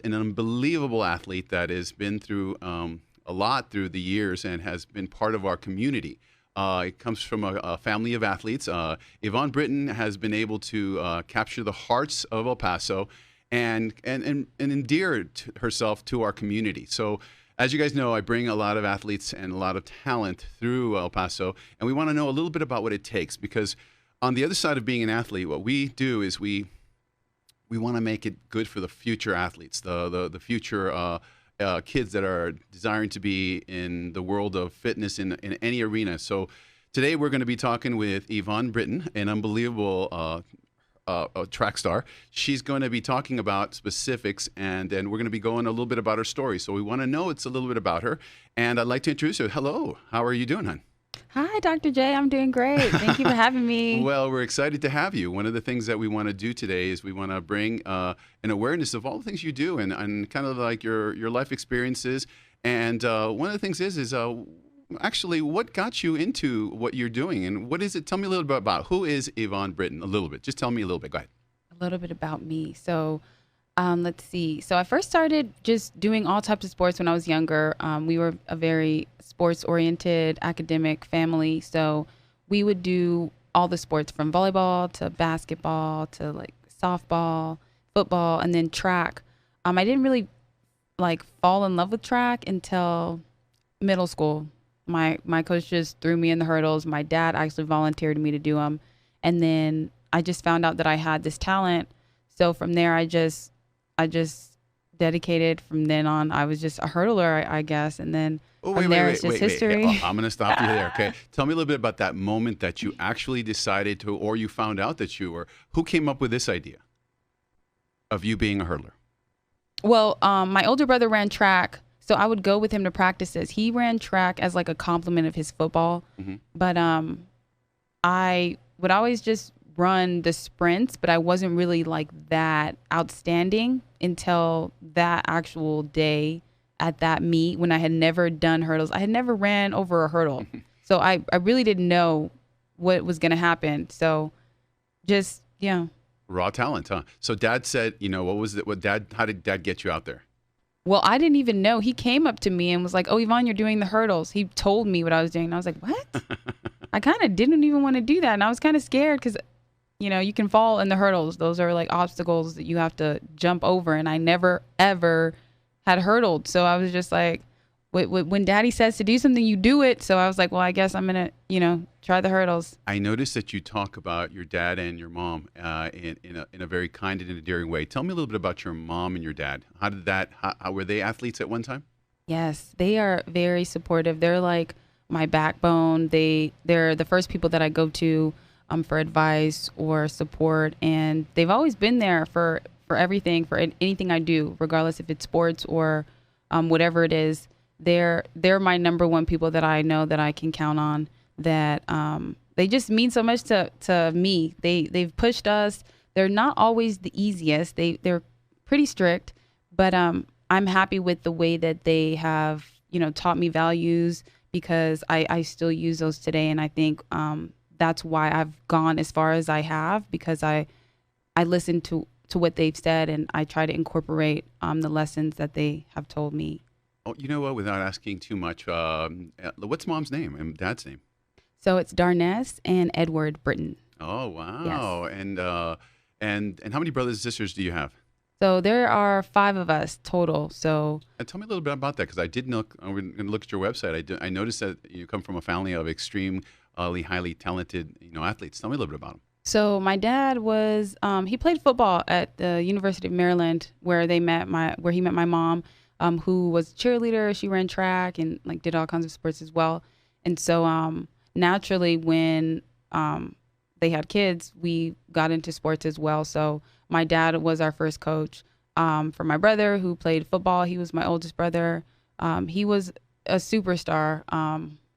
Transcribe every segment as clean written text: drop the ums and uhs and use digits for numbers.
An unbelievable athlete that has been through a lot through the years and has been part of our community. It comes from a family of athletes. Yvonne Britton has been able to capture the hearts of El Paso and endear herself to our community. So, as you guys know, I bring a lot of athletes and a lot of talent through El Paso, and we want to know a little bit about what it takes because on the other side of being an athlete, what we do is we want to make it good for the future athletes, the future kids that are desiring to be in the world of fitness in any arena. So today we're going to be talking with Yvonne Britton, an unbelievable track star. She's going to be talking about specifics, and then we're going to be going a little bit about her story. So we want to know it's a little bit about her, and I'd like to introduce her. Hello, how are you doing, hon? Hi, Dr. J. I'm doing great. Thank you for having me. Well, we're excited to have you. One of the things that we want to do today is we want to bring an awareness of all the things you do and kind of like your life experiences. And one of the things is actually what got you into what you're doing and what is it? Tell me a little bit about who is Yvonne Britton. A little bit. Just tell me a little bit. Go ahead. A little bit about me. So let's see. So I first started just doing all types of sports when I was younger. We were a very sports-oriented academic family. So we would do all the sports from volleyball to basketball to like softball, football, and then track. I didn't really like fall in love with track until middle school. My coach just threw me in the hurdles. My dad actually volunteered me to do them. And then I just found out that I had this talent. So from there, I just dedicated from then on. I was just a hurdler, I guess. And then from there, it's just history. Oh, I'm going to stop you there. Okay. Tell me a little bit about that moment that you actually decided to, or you found out that you were, who came up with this idea of you being a hurdler? Well, my older brother ran track, so I would go with him to practices. He ran track as like a complement of his football. Mm-hmm. But I would always just run the sprints, but I wasn't really like that outstanding until that actual day at that meet when I had never done hurdles. I had never ran over a hurdle. So I really didn't know what was going to happen. So just, yeah. Raw talent, huh? So dad said, what was it? How did dad get you out there? Well, I didn't even know. He came up to me and was like, "Oh, Yvonne, you're doing the hurdles." He told me what I was doing. And I was like, "What?" I kind of didn't even want to do that. And I was kind of scared because, you can fall in the hurdles. Those are like obstacles that you have to jump over. And I never, ever had hurdled. So I was just like, when daddy says to do something, you do it. So I was like, well, I guess I'm going to, try the hurdles. I noticed that you talk about your dad and your mom in a very kind and endearing way. Tell me a little bit about your mom and your dad. How were they athletes at one time? Yes, they are very supportive. They're like my backbone. They're the first people that I go to for advice or support. And they've always been there for everything, for anything I do, regardless if it's sports or whatever it is. They're my number one people that I know that I can count on, that they just mean so much to me. They've pushed us. They're not always the easiest. They're pretty strict, but I'm happy with the way that they have, taught me values because I still use those today. And I think that's why I've gone as far as I have, because I listen to what they've said and I try to incorporate the lessons that they have told me. Oh, you know what? Without asking too much, what's mom's name and dad's name? So it's Darness and Edward Britton. Oh, wow. Yes. And how many brothers and sisters do you have? So there are 5 of us total. So tell me a little bit about that, because I did know. I'm going to look at your website. I noticed that you come from a family of extremely highly talented, athletes. Tell me a little bit about them. So my dad was he played football at the University of Maryland, where he met my mom, who was a cheerleader. She ran track and like did all kinds of sports as well. And so naturally, when they had kids, we got into sports as well. So my dad was our first coach. For my brother, who played football, he was my oldest brother. He was a superstar.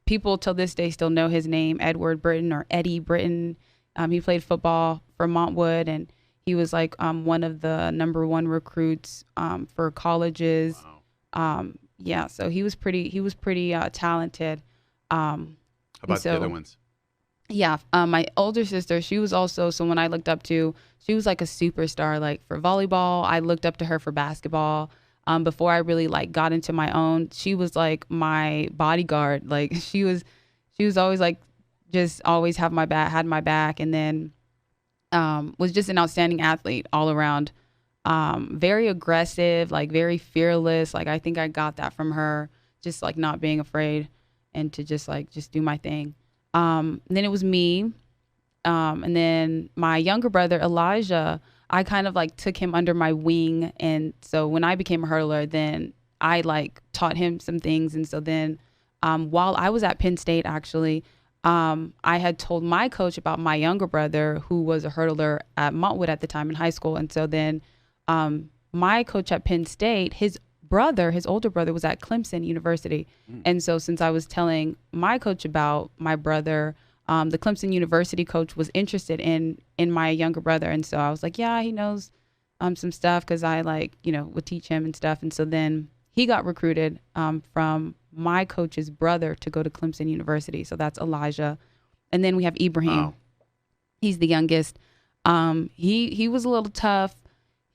People till this day still know his name, Edward Britton or Eddie Britton. He played football for Montwood, and he was like one of the number 1 recruits for colleges. Wow. So he was pretty talented. How about the other ones? Yeah, my older sister, she was also someone I looked up to. She was like a superstar, like for volleyball. I looked up to her for basketball. Before I really like got into my own, she was like my bodyguard. Like she was always like, just always have my back, had my back, and then was just an outstanding athlete all around. Very aggressive, like very fearless. Like I think I got that from her, just like not being afraid and to just like just do my thing. And then it was me. And then my younger brother, Elijah, I kind of like took him under my wing. And so when I became a hurdler, then I like taught him some things. And so then while I was at Penn State, actually, I had told my coach about my younger brother, who was a hurdler at Montwood at the time in high school. And so then my coach at Penn State, his brother, his older brother, was at Clemson University. And so since I was telling my coach about my brother, the Clemson University coach was interested in my younger brother. And so I was like, yeah, he knows some stuff because I like, would teach him and stuff. And so then he got recruited from my coach's brother to go to Clemson University. So that's Elijah. And then we have Ibrahim. Wow. He's the youngest. He was a little tough.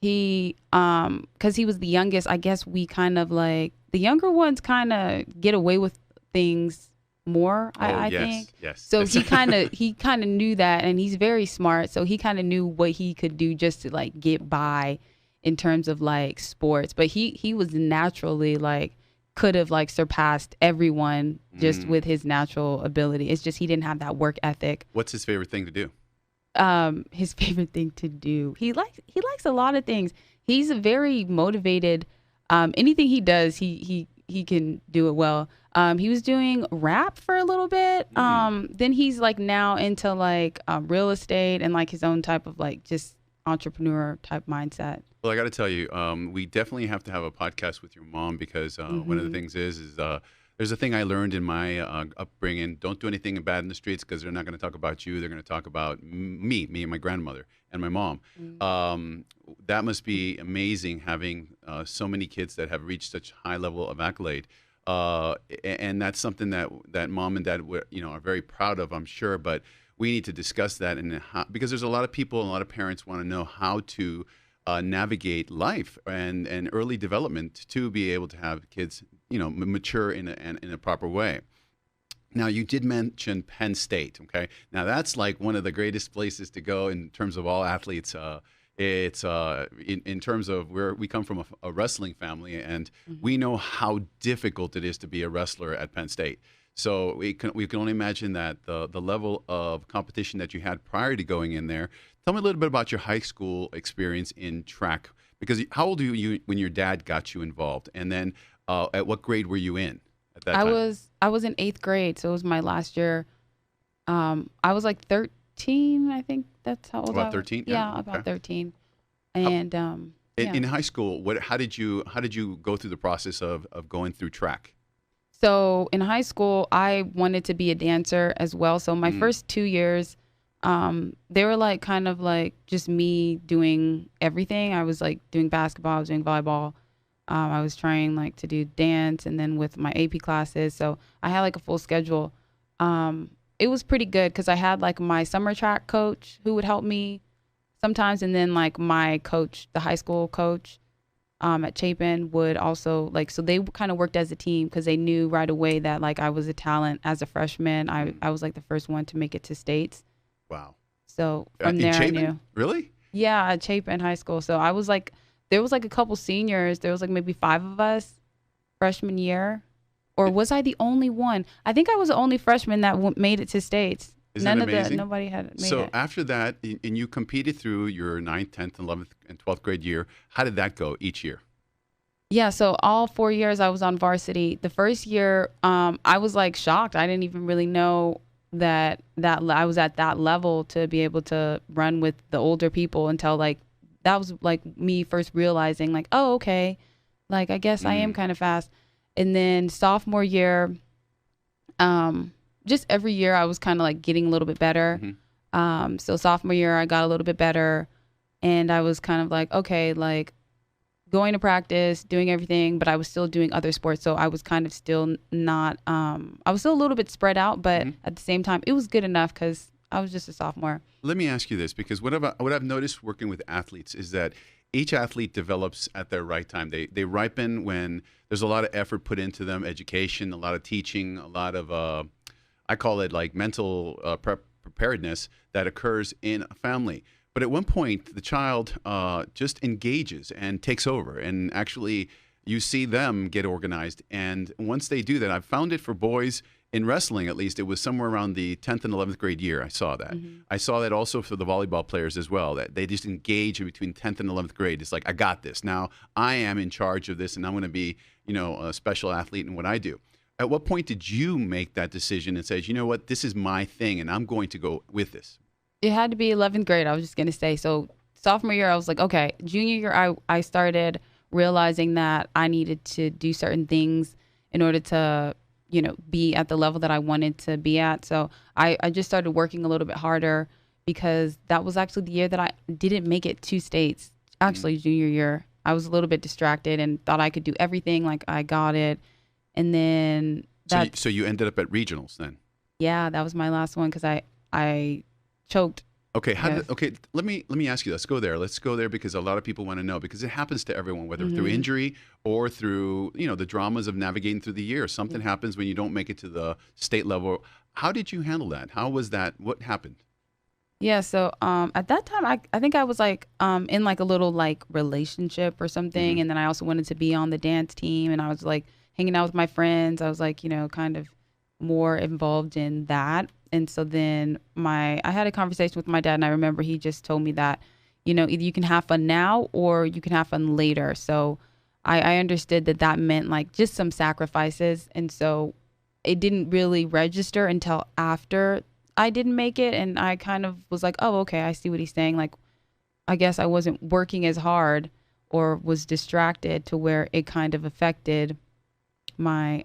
He because he was the youngest, I guess we kind of like the younger ones kind of get away with things more. I think. Yes. So he kind of knew that, and he's very smart. So he kind of knew what he could do just to like get by in terms of like sports. But he was naturally like could have like surpassed everyone just with his natural ability. It's just he didn't have that work ethic. What's his favorite thing to do? His favorite thing to do. He likes a lot of things. He's a very motivated. Anything he does, he can do it well. He was doing rap for a little bit. Then he's like now into like real estate and like his own type of like just entrepreneur type mindset. Well, I got to tell you, we definitely have to have a podcast with your mom because one of the things is there's a thing I learned in my upbringing. Don't do anything bad in the streets because they're not going to talk about you. They're going to talk about me and my grandmother and my mom. That must be amazing having so many kids that have reached such high level of accolade. And that's something that mom and dad are very proud of, I'm sure. But we need to discuss that because there's a lot of people and a lot of parents want to know how to navigate life and early development to be able to have kids, mature in a proper way. Now, you did mention Penn State, okay? Now, that's like one of the greatest places to go in terms of all athletes. It's in terms of where we come from a wrestling family, and we know how difficult it is to be a wrestler at Penn State. So we can only imagine that the level of competition that you had prior to going in there. Tell me a little bit about your high school experience in track, because how old were you when your dad got you involved, and then at what grade were you in at that time? I was in 8th grade, so it was my last year. I was like 13, I think that's how old I was. About 13? Yeah, about 13. And in high school, how did you go through the process of going through track? So in high school, I wanted to be a dancer as well. So my first 2 years, they were like kind of like just me doing everything. I was like doing basketball, I was doing volleyball. I was trying like to do dance, and then with my AP classes. So I had like a full schedule. It was pretty good because I had like my summer track coach who would help me sometimes, and then like my coach, the high school coach at Chapin, would also like, so they kind of worked as a team because they knew right away that like I was a talent as a freshman. I was like the first one to make it to states. Wow. So from there Chapin? I knew. Really? Yeah, at Chapin High School. So I was like, there was like a couple seniors. There was like maybe 5 of us freshman year. Or was I the only one? I think I was the only freshman that made it to states. Isn't that amazing? Nobody had made it. So after that, and you competed through your 9th, 10th, 11th, and 12th grade year. How did that go each year? Yeah, so all 4 years I was on varsity. The first year, I was like shocked. I didn't even really know that I was at that level to be able to run with the older people until like that was like me first realizing like, oh, okay, like I guess I am kind of fast. And then sophomore year, just every year I was kind of like getting a little bit better. So sophomore year I got a little bit better, and I was kind of like, okay, like going to practice, doing everything, but I was still doing other sports. So I was kind of still not, I was still a little bit spread out, but at the same time, it was good enough because I was just a sophomore. Let me ask you this, because what I've noticed working with athletes is that each athlete develops at their right time. They ripen when there's a lot of effort put into them, education, a lot of teaching, a lot of I call it like mental preparedness that occurs in a family. But at one point, the child just engages and takes over, and actually, you see them get organized. And once they do that, I've found it for boys in wrestling, at least, it was somewhere around the 10th and 11th grade year. I saw that. I saw that also for the volleyball players as well, that they just engage in between 10th and 11th grade. It's like, I got this. Now I am in charge of this, and I'm going to be, a special athlete in what I do. At what point did you make that decision and say, you know what, this is my thing, and I'm going to go with this? It had to be 11th grade, I was just going to say. So sophomore year, I was like, okay. Junior year, I started realizing that I needed to do certain things in order to, be at the level that I wanted to be at. So I just started working a little bit harder because that was actually the year that I didn't make it to states. Actually, junior year, I was a little bit distracted and thought I could do everything. Like I got it. And then So you ended up at regionals then? Yeah, that was my last one because I choked. Okay, let me ask you. Let's go there. Let's go there because a lot of people want to know, because it happens to everyone, whether through injury or through the dramas of navigating through the year. Something happens when you don't make it to the state level. How did you handle that? How was that? What happened? Yeah, so at that time I think I was like in like a little like relationship or something, and then I also wanted to be on the dance team, and I was like hanging out with my friends. I was like kind of more involved in that. And so then I had a conversation with my dad, and I remember he just told me that, either you can have fun now or you can have fun later. So I understood that meant like just some sacrifices. And so it didn't really register until after I didn't make it. And I kind of was like, oh, okay, I see what he's saying. Like, I guess I wasn't working as hard or was distracted to where it kind of affected my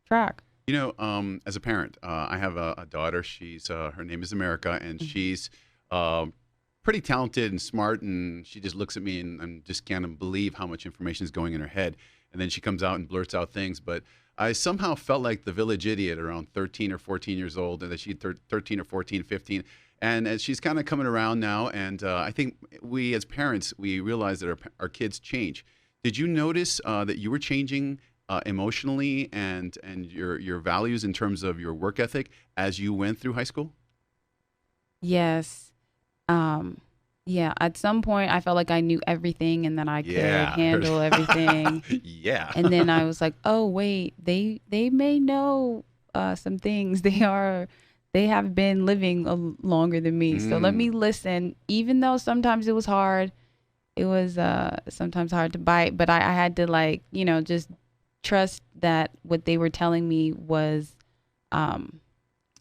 track. As a parent, I have a daughter. She's her name is America, and she's pretty talented and smart. And she just looks at me and just can't believe how much information is going in her head. And then she comes out and blurts out things. But I somehow felt like the village idiot around 13 or 14 years old, and that she's 13 or 14, 15. And as she's kind of coming around now, and I think we as parents, we realize that our kids change. Did you notice that you were changing emotionally and your values in terms of your work ethic as you went through high school? Yes. Yeah. At some point, I felt like I knew everything and that I could handle everything. Yeah. And then I was like, oh wait, they may know some things. They have been living longer than me. So let me listen. Even though sometimes it was hard, it was sometimes hard to bite. But I had to just trust that what they were telling me was the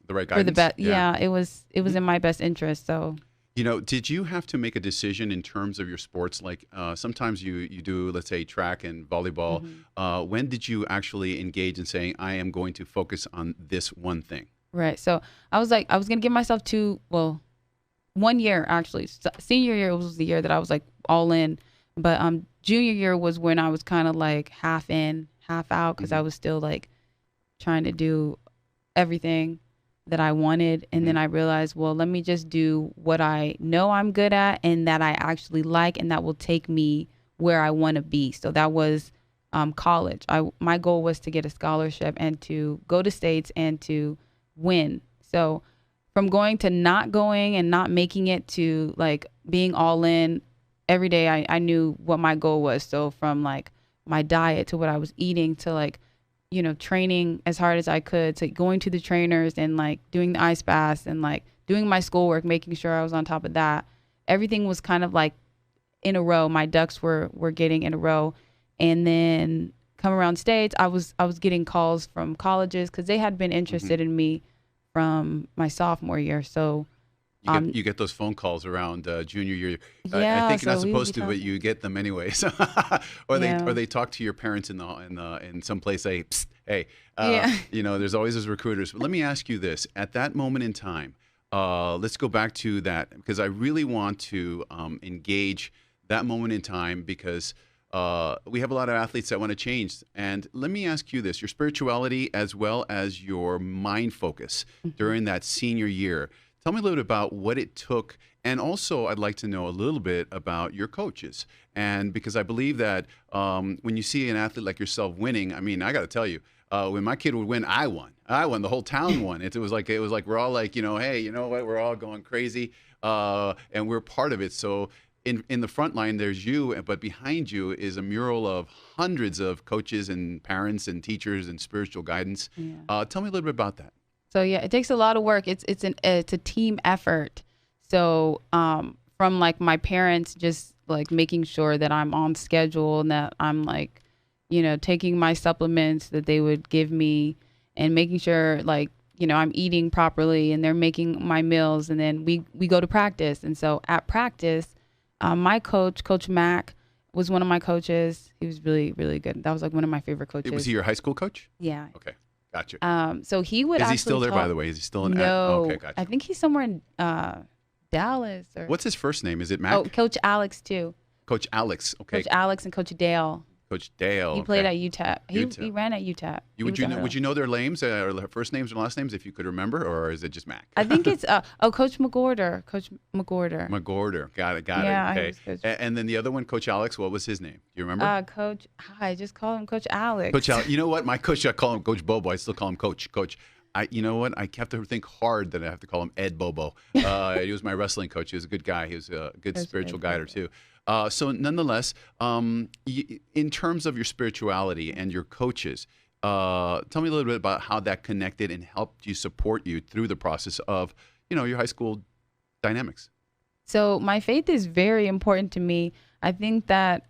right guidance. For the best. Yeah, it was in my best interest. So did you have to make a decision in terms of your sports? Like sometimes you do, let's say, track and volleyball. When did you actually engage in saying, I am going to focus on this one thing? Right. So I was gonna give myself 1 year actually. Senior year was the year that I was like all in, but junior year was when I was kind of like half in, half out, because I was still like trying to do everything that I wanted. And then I realized, well, let me just do what I know I'm good at and that I actually like, and that will take me where I want to be. So that was college. My goal was to get a scholarship and to go to states and to win. So from going to not going and not making it to like being all in every day, I knew what my goal was. So from like my diet to what I was eating to like, training as hard as I could, to going to the trainers and like doing the ice baths and like doing my schoolwork, making sure I was on top of that. Everything was kind of like in a row. My ducks were getting in a row. And then come around states, I was getting calls from colleges because they had been interested in me from my sophomore year. So you get those phone calls around junior year. Yeah, I think you're so not supposed to, but you get them anyways. Or they talk to your parents in some place. Say, psst, hey, there's always those recruiters. But let me ask you this: at that moment in time, let's go back to that, because I really want to engage that moment in time, because we have a lot of athletes that want to change. And let me ask you this: your spirituality as well as your mind focus during that senior year. Tell me a little bit about what it took. And also, I'd like to know a little bit about your coaches. And because I believe that when you see an athlete like yourself winning, I mean, I got to tell you, when my kid would win, I won. I won. The whole town won. It was like we're all like, hey, you know what? We're all going crazy, and we're part of it. So in the front line, there's you, but behind you is a mural of hundreds of coaches and parents and teachers and spiritual guidance. Yeah. Tell me a little bit about that. So yeah, it takes a lot of work. It's a team effort. So from like my parents just like making sure that I'm on schedule and that I'm like, taking my supplements that they would give me and making sure like, I'm eating properly and they're making my meals, and then we go to practice. And so at practice, my coach, Coach Mack, was one of my coaches. He was really, really good. That was like one of my favorite coaches. Was he your high school coach? Yeah. Okay. Gotcha. So he would Is he actually still there, by the way? Is he still in? No. Okay, gotcha. I think he's somewhere in Dallas. Or What's his first name? Is it Mac? Oh, Coach Alex too. Coach Alex. Okay. Coach Alex and Coach Dale. Coach Dale. He played at UTEP. He ran at UTEP. Would you know their names or their first names and last names if you could remember, or is it just Mac? I think it's Coach McGorder. Coach McGorder. McGorder. Got it. Yeah, Okay. And then the other one, Coach Alex. What was his name? Do you remember? Coach. I just call him Coach Alex. Coach Alex. You know what? My coach, I call him Coach Bobo. I still call him Coach. Coach. You know what? I have to think hard that I have to call him Ed Bobo. He was my wrestling coach. He was a good guy. He was a good spiritual guider too. So nonetheless, in terms of your spirituality and your coaches, tell me a little bit about how that connected and helped you support you through the process of, your high school dynamics. So my faith is very important to me. I think that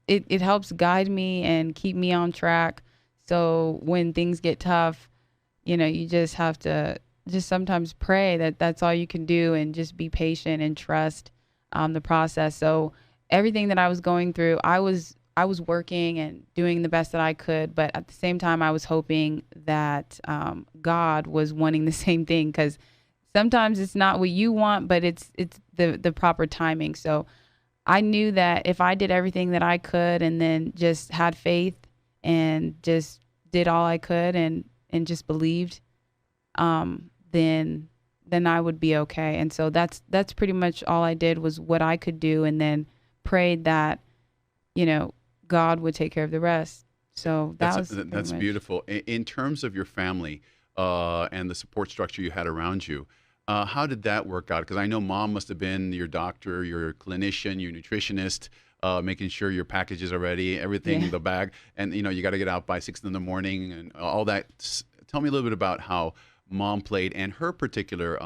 it helps guide me and keep me on track. So when things get tough, you just have to just sometimes pray that that's all you can do, and just be patient and trust the process. So everything that I was going through, I was working and doing the best that I could, but at the same time, I was hoping that God was wanting the same thing, because sometimes it's not what you want, but it's the proper timing. So I knew that if I did everything that I could and then just had faith and just did all I could and just believed, then I would be okay. And so that's pretty much all I did, was what I could do, and then prayed that, God would take care of the rest. So that's beautiful. In terms of your family and the support structure you had around you, how did that work out? Because I know mom must have been your doctor, your clinician, your nutritionist, making sure your packages are ready, everything, Yeah. the bag, and you got to get out by 6 in the morning and all that. Tell me a little bit about how mom played and her particular,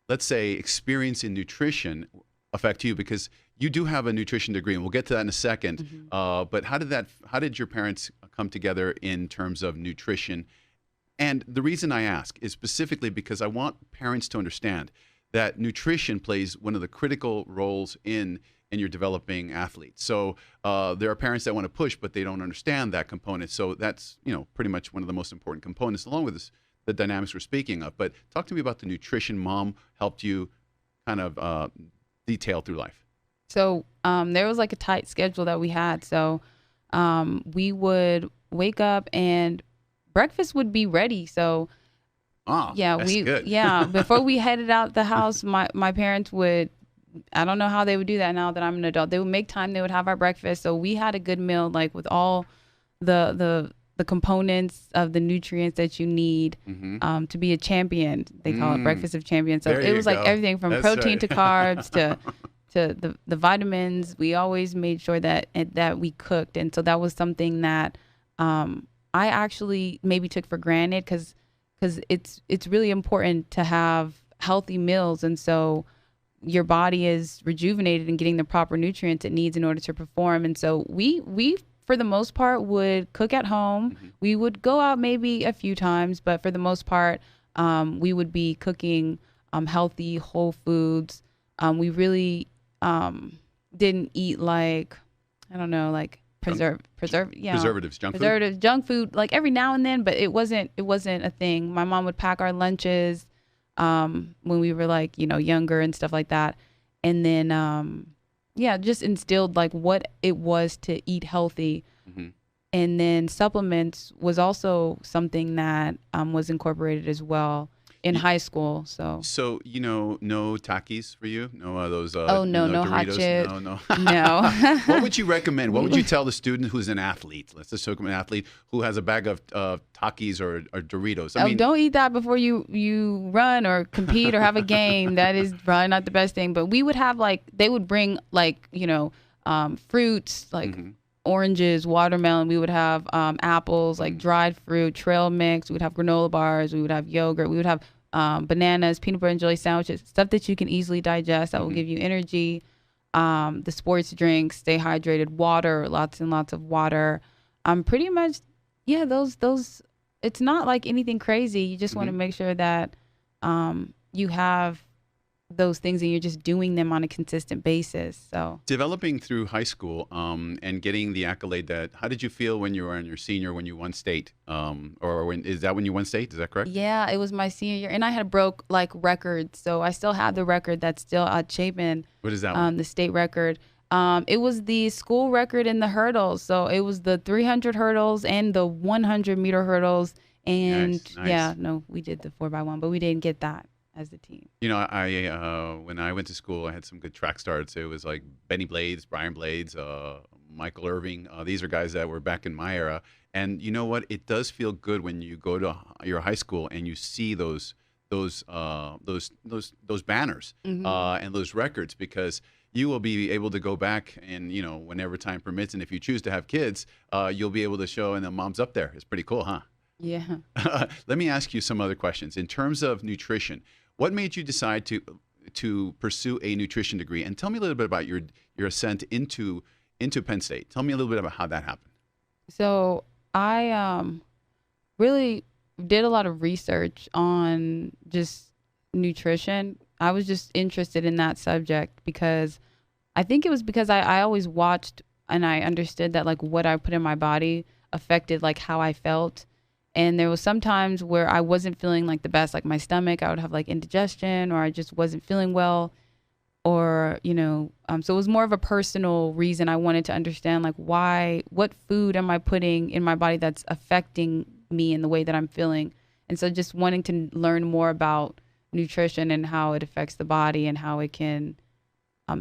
let's say, experience in nutrition affect you, because you do have a nutrition degree, and we'll get to that in a second. Mm-hmm. But how did your parents come together in terms of nutrition? And the reason I ask is specifically because I want parents to understand that nutrition plays one of the critical roles in your developing athlete. So there are parents that want to push, but they don't understand that component. So that's pretty much one of the most important components, along with the dynamics we're speaking of. But talk to me about the nutrition mom helped you kind of detail through life. So there was like a tight schedule that we had. So we would wake up and breakfast would be ready. So that's good. Before we headed out the house, my parents would, I don't know how they would do that now that I'm an adult. They would make time, they would have our breakfast. So we had a good meal, like with all the components of the nutrients that you need to be a champion. They call it breakfast of champions. So it was like everything from protein to carbs to the vitamins. We always made sure that we cooked. And so that was something that I actually maybe took for granted, because it's really important to have healthy meals. And so your body is rejuvenated and getting the proper nutrients it needs in order to perform. And so we for the most part would cook at home. We would go out maybe a few times, but for the most part, we would be cooking healthy, whole foods. We really didn't eat like preservatives, junk food, like every now and then, but it wasn't a thing. My mom would pack our lunches when we were like, younger and stuff like that. And then just instilled like what it was to eat healthy. Hmm. And then supplements was also something that was incorporated as well in high school. So, So, no Takis for you? No, those, oh no, no no hot Doritos? chips, No, no. no. What would you recommend? What would you tell the student who's an athlete? Let's just talk about an athlete who has a bag of Takis or Doritos. I Oh, mean, don't eat that before you run or compete or have a game. That is probably not the best thing. But we would have like they would bring like fruits like mhm. oranges, watermelon. We would have apples, like dried fruit, trail mix. We would have granola bars. We would have yogurt. We would have bananas, peanut butter and jelly sandwiches, stuff that you can easily digest that will give you energy. The sports drinks, stay hydrated, water, lots and lots of water. Pretty much, yeah. Those. It's not like anything crazy. You just want to make sure that you have those things and you're just doing them on a consistent basis. So Developing through high school and getting the accolade that, how did you feel when you were in your senior, when you won state? Is that when you won state? Is that correct? yeah, it was my senior year and I had broke like records. So I still have the record that's still at Chapin. What is that one? The state record. It was the school record in the hurdles. So it was the 300 hurdles and the 100-meter hurdles. And Nice. yeah, no, we did the 4x1, but we didn't get that as the team. I when I went to school, I had some good track starts. It was like Benny Blades, Brian Blades, Michael Irving. These are guys that were back in my era. And you know what? It does feel good when you go to your high school and you see those banners and those records, because you will be able to go back and whenever time permits, and if you choose to have kids, you'll be able to show, and the mom's up there. It's pretty cool, huh? Yeah. Let me ask you some other questions. In terms of nutrition, what made you decide to pursue a nutrition degree? And tell me a little bit about your ascent into Penn State. Tell me a little bit about how that happened. So I really did a lot of research on just nutrition. I was just interested in that subject because I think it was because I always watched and I understood that like what I put in my body affected like how I felt. And there was some times where I wasn't feeling like the best, like my stomach, I would have like indigestion, or I just wasn't feeling well, or, so it was more of a personal reason. I wanted to understand like what food am I putting in my body that's affecting me in the way that I'm feeling. And so just wanting to learn more about nutrition and how it affects the body and how it can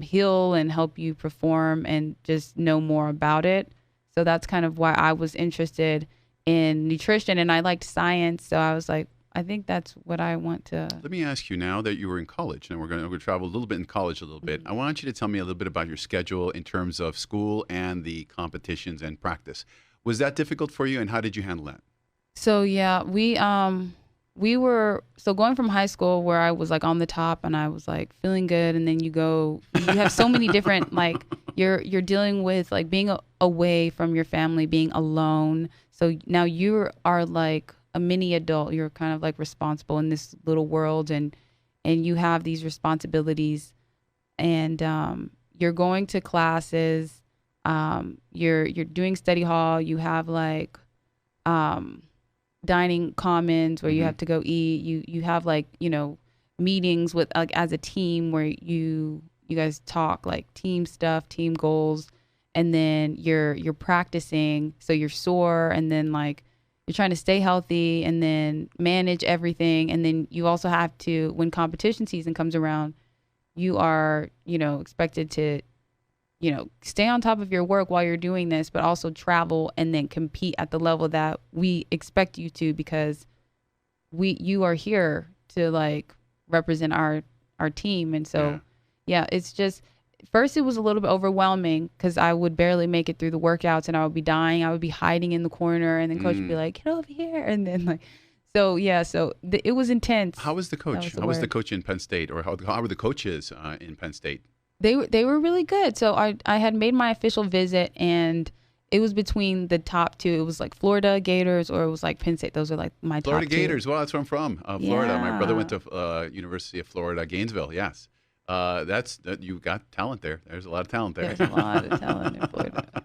heal and help you perform and just know more about it. So that's kind of why I was interested in nutrition, and I liked science, so I was like, I think that's what I want to. Let me ask you, now that you were in college, and we're going to travel a little bit in college a little bit, I want you to tell me a little bit about your schedule in terms of school and the competitions and practice. Was that difficult for you, and how did you handle that? So yeah, we were going from high school where I was like on the top and I was like feeling good, and then you have so many different like you're dealing with like being away from your family, being alone. So now you are like a mini adult. You're kind of like responsible in this little world, and you have these responsibilities, and you're going to classes. You're doing study hall. You have like dining commons where you have to go eat. You have like meetings with like as a team where you guys talk like team stuff, team goals. And then you're practicing, so you're sore, and then like you're trying to stay healthy and then manage everything. And then you also have to, when competition season comes around, you are, expected to, stay on top of your work while you're doing this, but also travel and then compete at the level that we expect you to, because you are here to like represent our team. And so, yeah, it's just, first, it was a little bit overwhelming because I would barely make it through the workouts and I would be dying. I would be hiding in the corner, and then coach would be like, "Get over here!" And then like, it was intense. How was the coach? How was the coach in Penn State, or how were the coaches in Penn State? They were really good. So I had made my official visit, and it was between the top two. It was like Florida Gators, or it was like Penn State. Those are like my Florida top two. Gators. Well, that's where I'm from, Florida. Yeah. My brother went to University of Florida, Gainesville. Yes. You got talent there. There's a lot of talent there. There's a lot of talent in Florida.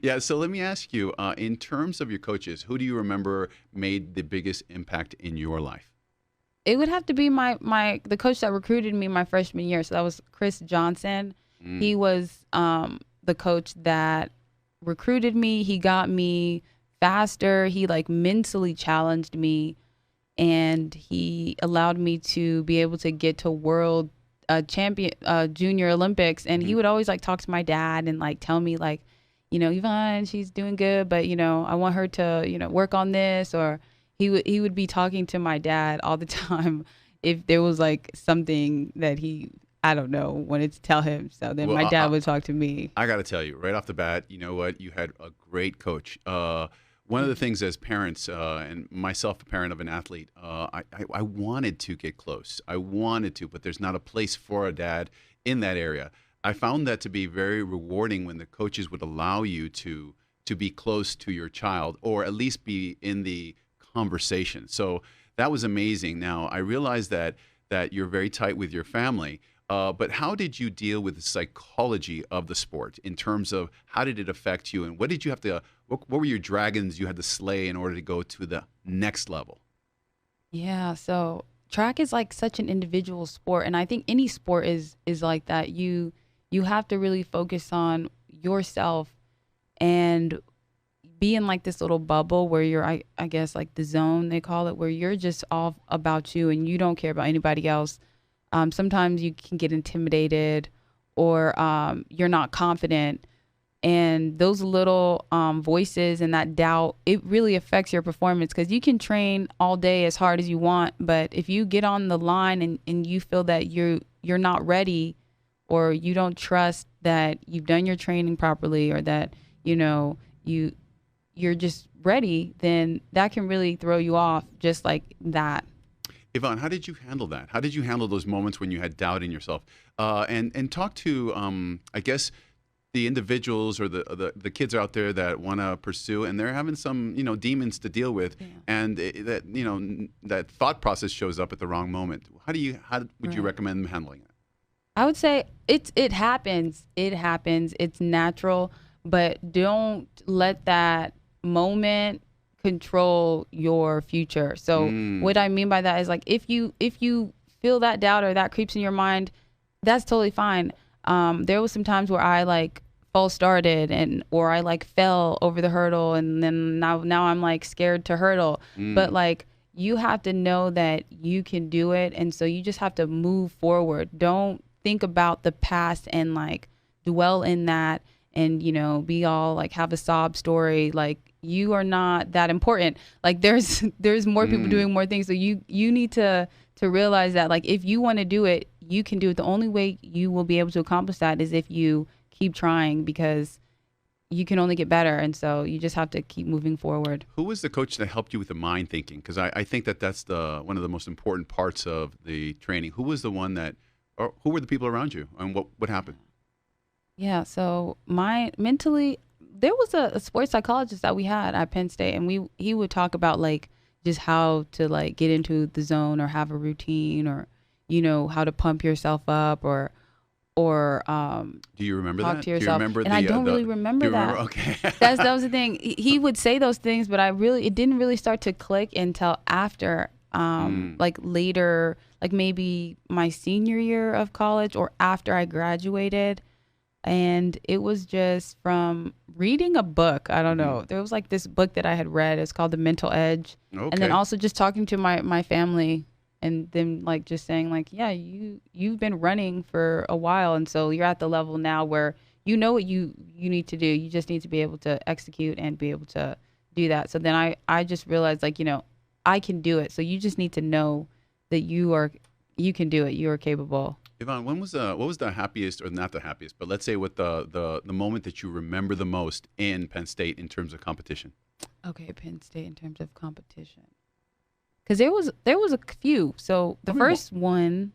Yeah. So let me ask you, in terms of your coaches, who do you remember made the biggest impact in your life? It would have to be the coach that recruited me my freshman year. So that was Chris Johnson. He was the coach that recruited me. He got me faster. He like mentally challenged me, and he allowed me to be able to get to world champion junior Olympics. And he would always like talk to my dad and like tell me like, Yvonne, she's doing good, but I want her to work on this. Or he would be talking to my dad all the time if there was like something that he, I don't know, wanted to tell him. So then Well, my dad would talk to me. I got to tell you, right off the bat, you know what? You had a great coach. One of the things as parents, and myself, a parent of an athlete, I wanted to get close. I wanted to, but there's not a place for a dad in that area. I found that to be very rewarding when the coaches would allow you to be close to your child, or at least be in the conversation. So that was amazing. Now, I realize that you're very tight with your family. But how did you deal with the psychology of the sport in terms of how did it affect you, and what did you have to? What were your dragons you had to slay in order to go to the next level? Yeah, so track is like such an individual sport, and I think any sport is like that. You have to really focus on yourself and be in like this little bubble where you're, I guess like the zone they call it, where you're just all about you and you don't care about anybody else. Sometimes you can get intimidated, or you're not confident. And those little voices and that doubt, it really affects your performance, because you can train all day as hard as you want. But if you get on the line and you feel that you're not ready, or you don't trust that you've done your training properly, or that, you're just ready, then that can really throw you off just like that. Yvonne, how did you handle that? How did you handle those moments when you had doubt in yourself? And talk to, I guess, the individuals or the kids out there that want to pursue, and they're having some demons to deal with, and that thought process shows up at the wrong moment. How would you recommend them handling it? I would say it happens. It happens. It's natural, but don't let that moment control your future. So what I mean by that is, like, if you feel that doubt or that creeps in your mind, that's totally fine. There was some times where I like false started or I like fell over the hurdle, and then now I'm like scared to hurdle. But like, you have to know that you can do it, and so you just have to move forward. Don't think about the past and like dwell in that and be all like have a sob story. Like, you are not that important. Like, there's more people doing more things. So you need to realize that, like, if you want to do it, you can do it. The only way you will be able to accomplish that is if you keep trying, because you can only get better. And so you just have to keep moving forward. Who was the coach that helped you with the mind thinking? Because I think that's one of the most important parts of the training. Who was the one or who were the people around you, and what happened? Yeah, so mentally, there was a sports psychologist that we had at Penn State, and he would talk about like just how to like get into the zone or have a routine, or how to pump yourself up, or do you remember talk that? to yourself. Do you remember and I don't really remember that. Okay. that was the thing. He would say those things, but it didn't really start to click until after, like later, like maybe my senior year of college or after I graduated. And it was just from reading a book. I don't know. There was like this book that I had read. It's called The Mental Edge. Okay. And then also just talking to my family, and them like just saying like, yeah, you've been running for a while. And so you're at the level now where you know what you need to do. You just need to be able to execute and be able to do that. So then I just realized, like, I can do it. So you just need to know that you can do it. You are capable. Yvonne, what was the happiest, or not the happiest, but let's say what the moment that you remember the most in Penn State in terms of competition? Okay, Penn State in terms of competition, because there was a few. So the first one.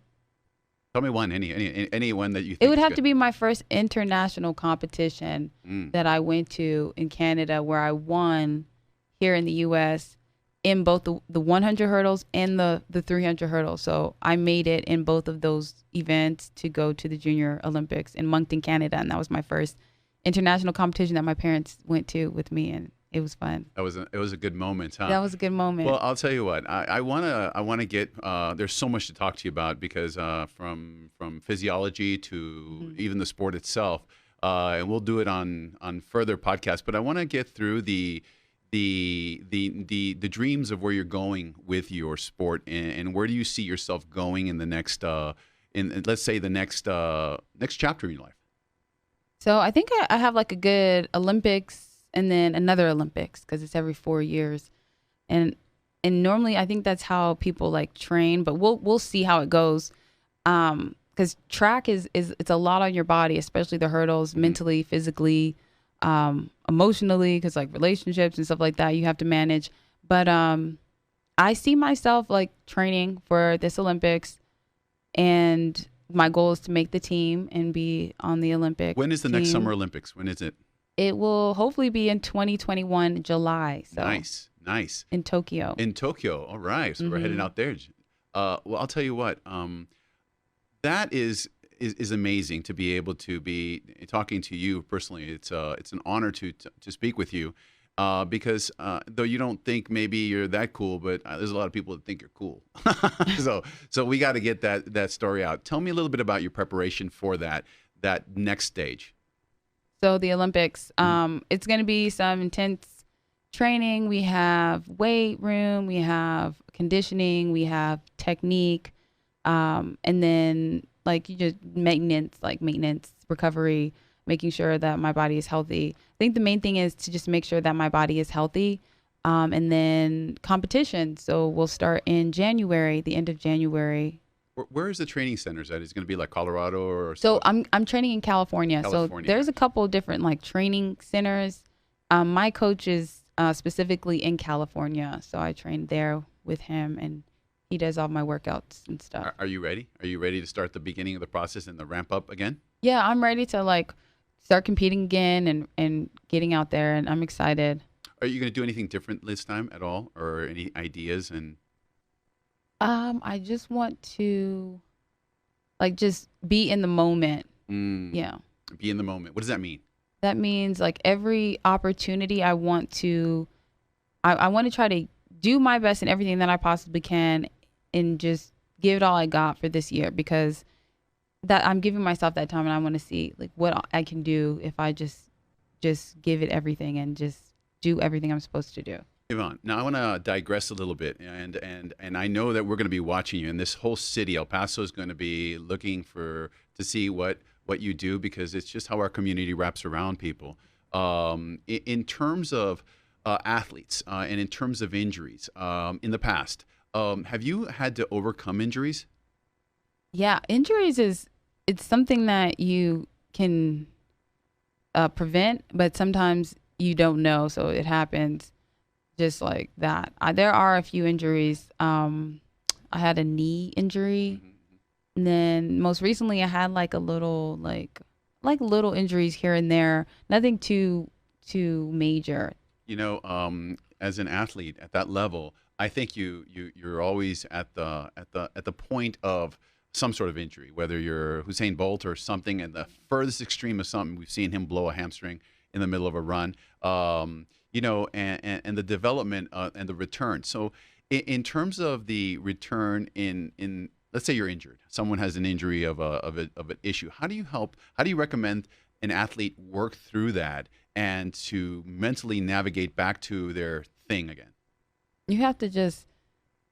Tell me one, any one that you think. It would have to be my first international competition that I went to in Canada, where I won here in the U.S. in both the 100 hurdles and the 300 hurdles. So I made it in both of those events to go to the Junior Olympics in Moncton, Canada. And that was my first international competition that my parents went to with me. And it was fun. It was a good moment, huh? That was a good moment. Well, I'll tell you what. I wanna get. There's so much to talk to you about because from physiology to Mhm. even the sport itself, and we'll do it on further podcasts. But I want to get through the dreams of where you're going with your sport, and where do you see yourself going in the next in let's say the next chapter in your life. So I think I have like a good Olympics and then another Olympics because it's every 4 years, and normally I think that's how people like train, but we'll see how it goes. Because track is it's a lot on your body, especially the hurdles, mentally, physically, emotionally, because like relationships and stuff like that you have to manage. But I see myself like training for this Olympics, and my goal is to make the team and be on the Olympic When is the team. next Summer Olympics? When is it? It will hopefully be in 2021 July. So Nice. in Tokyo. In Tokyo. All right. So we're heading out there. Well, I'll tell you what. That is amazing to be able to be talking to you personally. It's an honor to speak with you, because though you don't think maybe you're that cool, but there's a lot of people that think you're cool. So we got to get that story out. Tell me a little bit about your preparation for that next stage. So the Olympics, it's going to be some intense training. We have weight room, we have conditioning, we have technique, and then like you just maintenance, recovery, making sure that my body is healthy. I think the main thing is to just make sure that my body is healthy, and then competition. So we'll start in January, the end of January. Where is the training centers at? Is it going to be like Colorado or So I'm training in California. So there's a couple of different like training centers. My coach is specifically in California, so I train there with him, and he does all my workouts and stuff. Are you ready? Are you ready to start the beginning of the process and the ramp up again? Yeah, I'm ready to like start competing again and getting out there, and I'm excited. Are you going to do anything different this time at all, or any ideas? And I just want to like just be in the moment. Yeah. Be in the moment. What does that mean? That means like every opportunity I want to try to do my best in everything that I possibly can and just give it all I got for this year, because that I'm giving myself that time, and I want to see like what I can do if I just give it everything and just do everything I'm supposed to do. Yvonne, now I want to digress a little bit, and I know that we're going to be watching you, and this whole city, El Paso, is going to be looking to see what you do, because it's just how our community wraps around people. In terms of athletes, and in terms of injuries, in the past, have you had to overcome injuries? Yeah, injuries it's something that you can prevent, but sometimes you don't know, so it happens just like that. There are a few injuries. I had a knee injury, and then most recently I had like a little little injuries here and there. Nothing too major. You know, as an athlete at that level, I think you're always at the point of some sort of injury, whether you're Usain Bolt or something, and the furthest extreme of something. We've seen him blow a hamstring in the middle of a run. You know, and the development and the return. So in terms of the return in let's say you're injured, someone has an injury of an issue. How do you recommend an athlete work through that and to mentally navigate back to their thing again? You have to just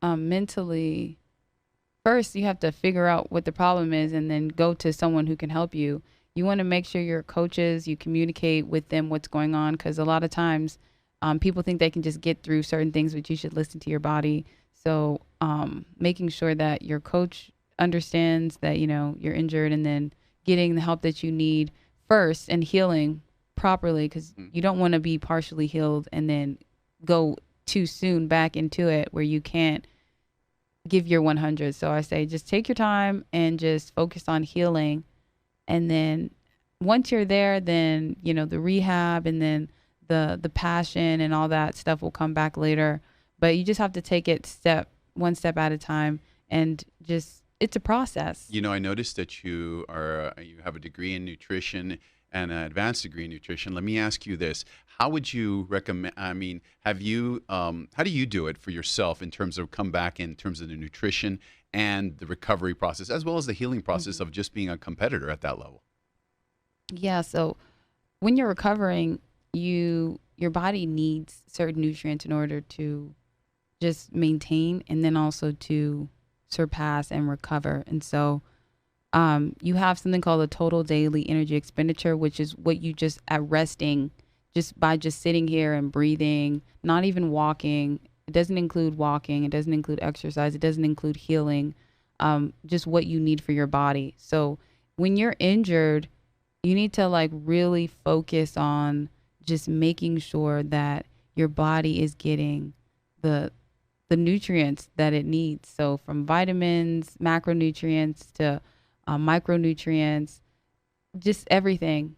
mentally, first you have to figure out what the problem is, and then go to someone who can help you. You want to make sure your coaches, you communicate with them what's going on, because a lot of times people think they can just get through certain things, but you should listen to your body. So making sure that your coach understands that, you know, you're injured, and then getting the help that you need first and healing properly, because you don't want to be partially healed and then go too soon back into it where you can't give your 100. So I say just take your time and just focus on healing. And then once you're there, then, you know, the rehab and then the passion and all that stuff will come back later. But you just have to take it one step at a time, and just, it's a process. You know, I noticed that you have a degree in nutrition, and an advanced degree in nutrition. Let me ask you this: how would you recommend? I mean, have you? How do you do it for yourself in terms of come back in terms of the nutrition and the recovery process, as well as the healing process of just being a competitor at that level? Yeah. So when you're recovering, your body needs certain nutrients in order to just maintain and then also to surpass and recover. And so you have something called a total daily energy expenditure, which is what you just at resting, just by just sitting here and breathing, not even walking. It doesn't include walking. It doesn't include exercise. It doesn't include healing. Just what you need for your body. So when you're injured, you need to like really focus on just making sure that your body is getting the nutrients that it needs. So from vitamins, macronutrients to micronutrients, just everything.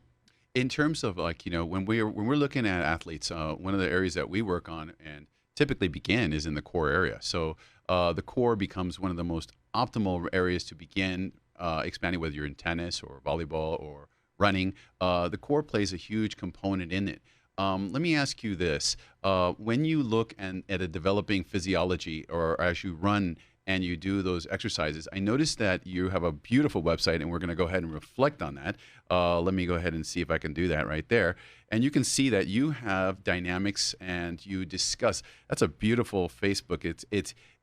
In terms of like when we're looking at athletes, one of the areas that we work on and typically begin is in the core area. So the core becomes one of the most optimal areas to begin expanding, whether you're in tennis or volleyball or running. The core plays a huge component in it. Let me ask you this: when you look at a developing physiology, or as you run and you do those exercises, I noticed that you have a beautiful website, and we're going to go ahead and reflect on that. Let me go ahead and see if I can do that right there. And you can see that you have dynamics, and you discuss. That's a beautiful Facebook.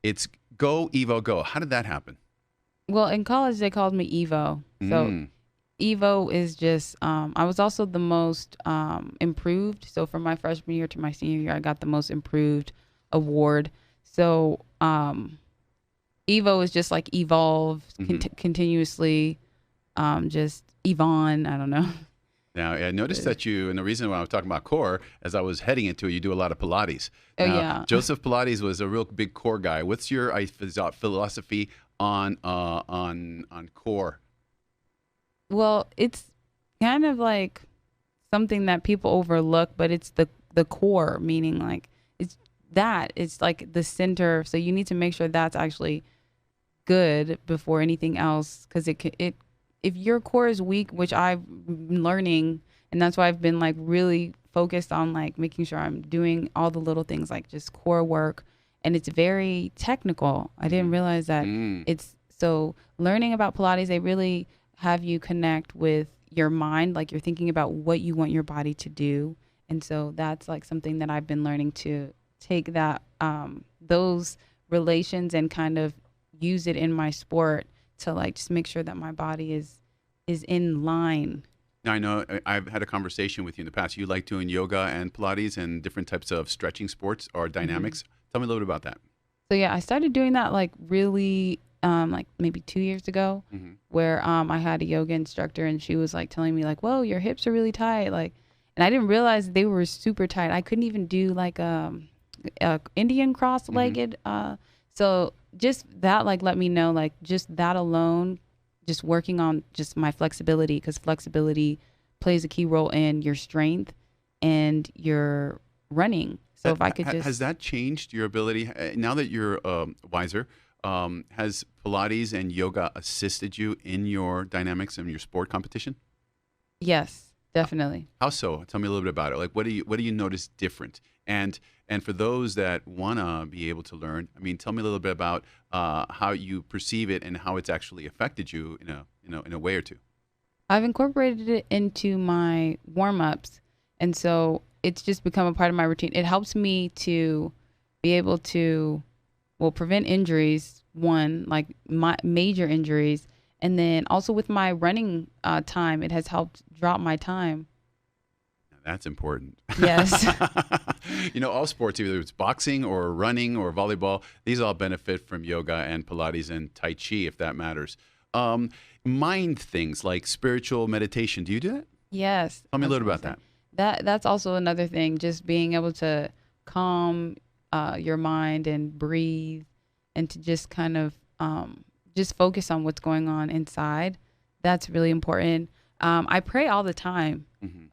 It's Go Evo Go. How did that happen? Well, in college they called me Evo. So Evo is just I was also the most improved. So from my freshman year to my senior year, I got the most improved award. So Evo is just like evolve continuously, just Yvonne. I don't know. Now, I noticed that you, and the reason why I was talking about core, as I was heading into it, you do a lot of Pilates. Oh, Now, yeah. Joseph Pilates was a real big core guy. What's your philosophy on core? Well, it's kind of like something that people overlook, but it's the core, meaning like it's like the center. So you need to make sure that's actually good before anything else, because it if your core is weak, which I'm learning, and that's why I've been like really focused on like making sure I'm doing all the little things like just core work, and it's very technical. I didn't realize that it's so learning about Pilates, they really have you connect with your mind, like you're thinking about what you want your body to do. And so that's like something that I've been learning to take that those relations and kind of use it in my sport to like just make sure that my body is in line. Now, I know I've had a conversation with you in the past. You like doing yoga and Pilates and different types of stretching sports or dynamics. Tell me a little bit about that. So yeah, I started doing that like really like maybe 2 years ago, where I had a yoga instructor and she was like telling me like, whoa, your hips are really tight. Like, and I didn't realize they were super tight. I couldn't even do like a Indian cross-legged. So just that like let me know like just that alone, just working on just my flexibility, because flexibility plays a key role in your strength and your running. So if I could just... Has that changed your ability now that you're wiser? Has Pilates and yoga assisted you in your dynamics and your sport competition? Yes, definitely. How so? Tell me a little bit about it. Like, what do you notice different? And for those that wanna be able to learn, I mean, tell me a little bit about how you perceive it and how it's actually affected you in a way or two. I've incorporated it into my warm-ups, and so it's just become a part of my routine. It helps me to be able to, well, prevent injuries, one, like my major injuries, and then also with my running time, it has helped drop my time. That's important. Yes. All sports, either it's boxing or running or volleyball, these all benefit from yoga and Pilates and Tai Chi, if that matters. Mind things like spiritual meditation. Do you do that? Yes. Tell me a little about that. That's also another thing, just being able to calm your mind and breathe, and to just kind of just focus on what's going on inside. That's really important. I pray all the time,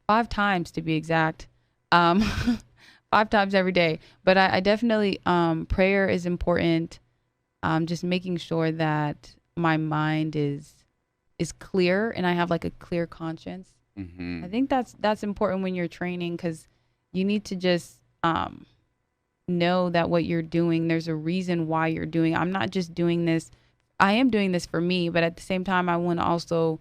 5 times to be exact, 5 times every day. But I definitely, prayer is important. Just making sure that my mind is clear and I have like a clear conscience. Hmm. I think that's important when you're training because you need to just know that what you're doing, there's a reason why you're doing. I'm not just doing this. I am doing this for me, but at the same time, I want to also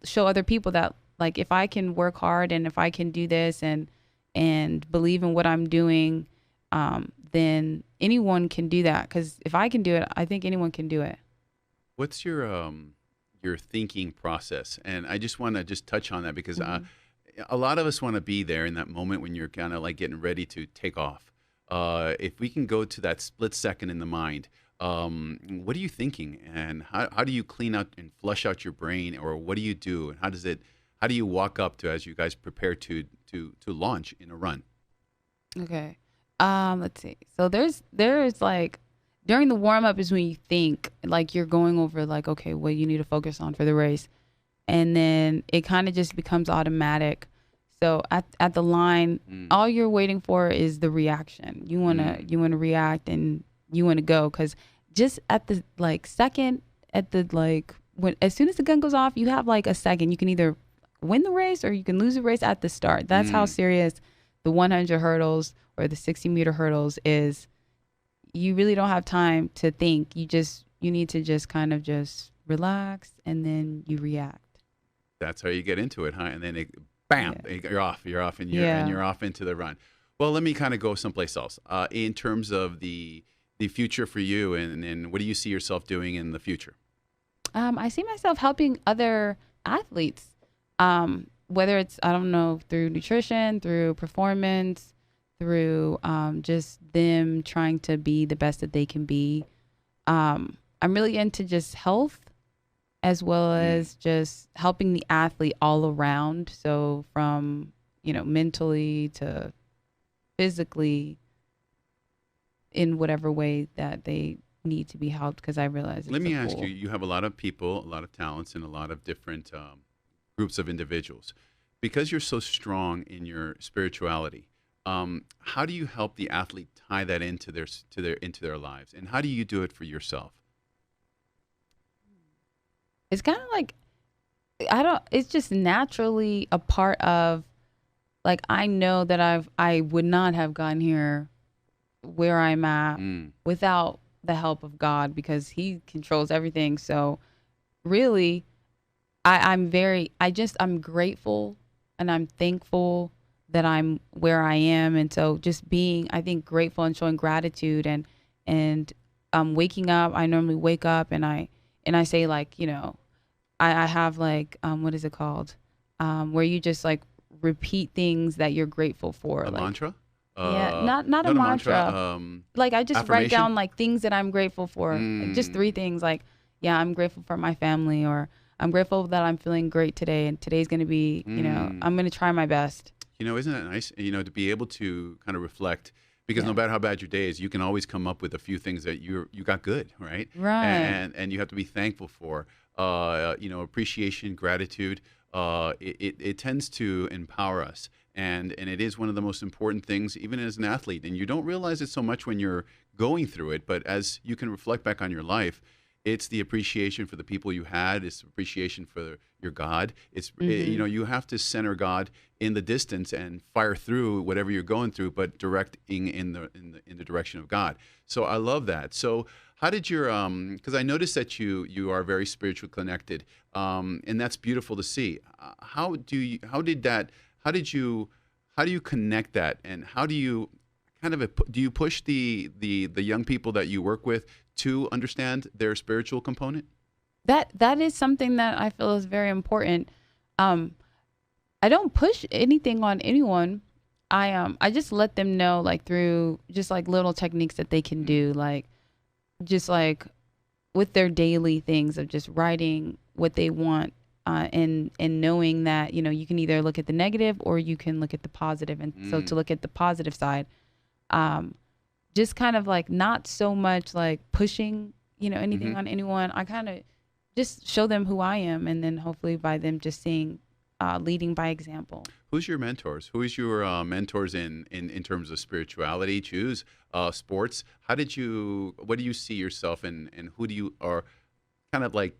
show other people that like if I can work hard and if I can do this and believe in what I'm doing, then anyone can do that. Because if I can do it, I think anyone can do it. What's your thinking process? And I just want to just touch on that because Hmm. a lot of us want to be there in that moment when you're kind of like getting ready to take off. If we can go to that split second in the mind, what are you thinking, and how do you clean out and flush out your brain, or what do you do, and how do you walk up to as you guys prepare to launch in a run? Okay. Let's see. So there's like during the warm up is when you think like you're going over like okay what you need to focus on for the race, and then it kind of just becomes automatic. So at the line, Mm, all you're waiting for is the reaction. mm, You wanna react and you wanna go because just at the like second at the like when as soon as the gun goes off, you have like a second. You can either win the race or you can lose the race at the start. That's how mm. serious the 100 hurdles or the 60-meter hurdles is. You really don't have time to think. You need to just kind of just relax and then you react. That's how you get into it, huh? And then bam, Yeah. you're off, and Yeah. you're off into the run. Well, let me kind of go someplace else. In terms of the future for you, and what do you see yourself doing in the future? I see myself helping other athletes, whether it's, I don't know, through nutrition, through performance, through just them trying to be the best that they can be. I'm really into just health as well Mm. as just helping the athlete all around. So from, mentally to physically in whatever way that they need to be helped because I realize Let it's a me ask you. full. You have a lot of people, a lot of talents, and a lot of different groups of individuals. Because you're so strong in your spirituality, how do you help the athlete tie that into their lives, and how do you do it for yourself? It's kind of like I don't. It's just naturally a part of like I know that I would not have gotten here where I'm at Mm, without the help of God because He controls everything. So really, I'm grateful and I'm thankful that I'm where I am. And so just being, I think, grateful and showing gratitude and waking up. I normally wake up and I say like, I have like what is it called? Where you just like repeat things that you're grateful for. a Like mantra? yeah, not a Not a mantra. mantra. Like I just write Affirmation. down like things that I'm grateful for. Just three Mm, things like yeah, I'm grateful for my family or I'm grateful that I'm feeling great today and today's going to be, mm. I'm going to try my best. Isn't that nice? To be able to kind of reflect, because no Yeah. matter how bad your day is, you can always come up with a few things that you got good, right? Right. And you have to be thankful for. Appreciation, gratitude. It tends to empower us, and it is one of the most important things, even as an athlete. And you don't realize it so much when you're going through it, but as you can reflect back on your life, it's the appreciation for the people you had. It's appreciation for your God. Mhm. You have to center God in the distance and fire through whatever you're going through, but directing in the direction of God. So I love that. So how did your because I noticed that you are very spiritually connected, and that's beautiful to see. How did you how do you connect that, and how do you do you push the young people that you work with to understand their spiritual component? That is something that I feel is very important. Um I don't push anything on anyone. I just let them know like through just like little techniques that they can Mm, do like just like with their daily things of just writing what they want and knowing that you can either look at the negative or you can look at the positive and so to mm, look at the positive side um, just kind of like not so much like pushing anything hmm. on anyone. I kind of just show them who I am and then hopefully by them just seeing leading by example. Who's your mentors? Who is your mentors in terms of spirituality? Choose sports. What do you see yourself in, and who do you or kind of like,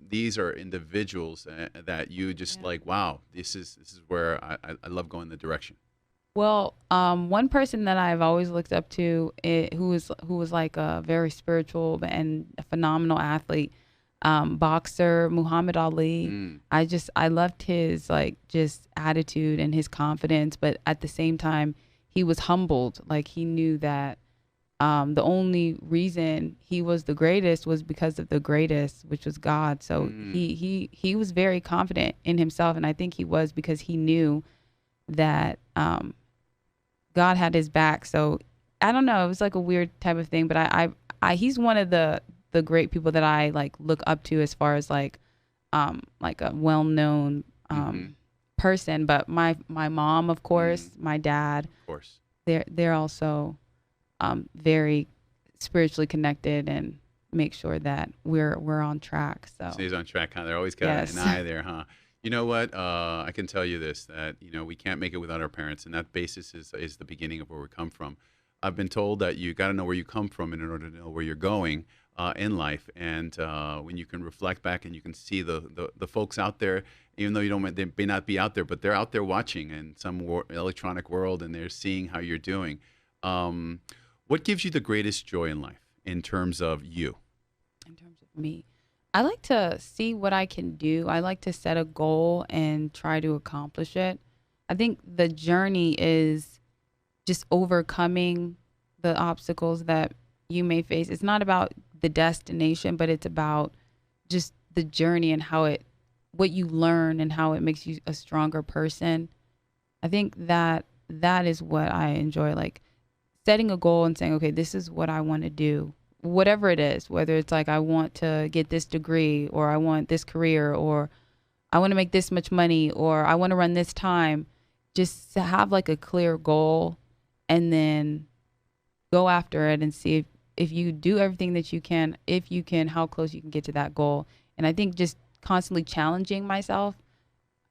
these are individuals that you just Yeah. like, wow, this is where I love going the direction. Well, one person that I've always looked up to, who was like a very spiritual and a phenomenal athlete, boxer Muhammad Ali. Mm, I loved his like just attitude and his confidence, but at the same time, he was humbled. Like he knew that the only reason he was the greatest was because of the greatest, which was God. So mm. he was very confident in himself, and I think he was because he knew that God had his back. So I don't know. It was like a weird type of thing, but he's one of the great people that I like look up to as far as like a well known Mm-hmm. person. But my mom, of Mm, course, my dad, of course. they're also very spiritually connected and make sure that we're on track. So Stays on track, huh? They're always got an yes. eye there, huh? You know what? I can tell you this, that we can't make it without our parents, and that basis is the beginning of where we come from. I've been told that you got to know where you come from in order to know where you're going in life, and when you can reflect back and you can see the folks out there, even though they may not be out there, but they're out there watching in some electronic world, and they're seeing how you're doing. Um, what gives you the greatest joy in life in terms of you? In terms of me, I like to see what I can do. I like to set a goal and try to accomplish it. I think the journey is just overcoming the obstacles that you may face. It's not about the destination, but it's about just the journey and what you learn and how it makes you a stronger person. I think that is what I enjoy, like setting a goal and saying, okay, this is what I want to do, whatever it is, whether it's like I want to get this degree or I want this career or I want to make this much money or I want to run this time, just to have like a clear goal and then go after it and see if you do everything that you can, if you can, how close you can get to that goal. And I think just constantly challenging myself,